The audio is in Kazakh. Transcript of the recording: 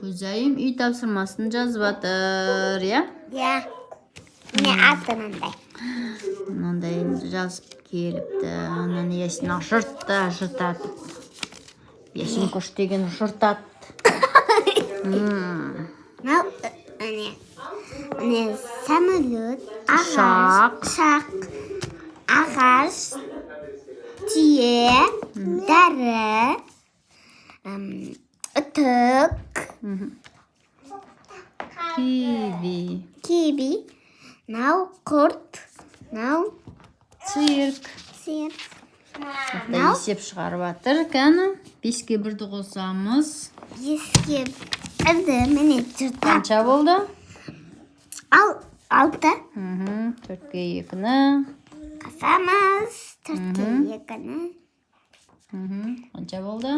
Көзайым үй тапсырмасын жазып жатыр, я? Ya. Ne аты мындай? Мынандай жазып келіпті. Анан есін жыртатып. Есін көш деген жыртат. Мынау не самолет, Ұшақ. ағаш, түйе, дәрі, үтік, киви, мынау құрт, мынау Цирк. Есеп шығарып жатыр. Кәні 5-ке 1-ді қосамыз. 5-ке 1-ді міне жыртап. Қанша болды? 6. 4-ке 2-ні. Қосамыз. 4-ке 2-ні. Қанша болды?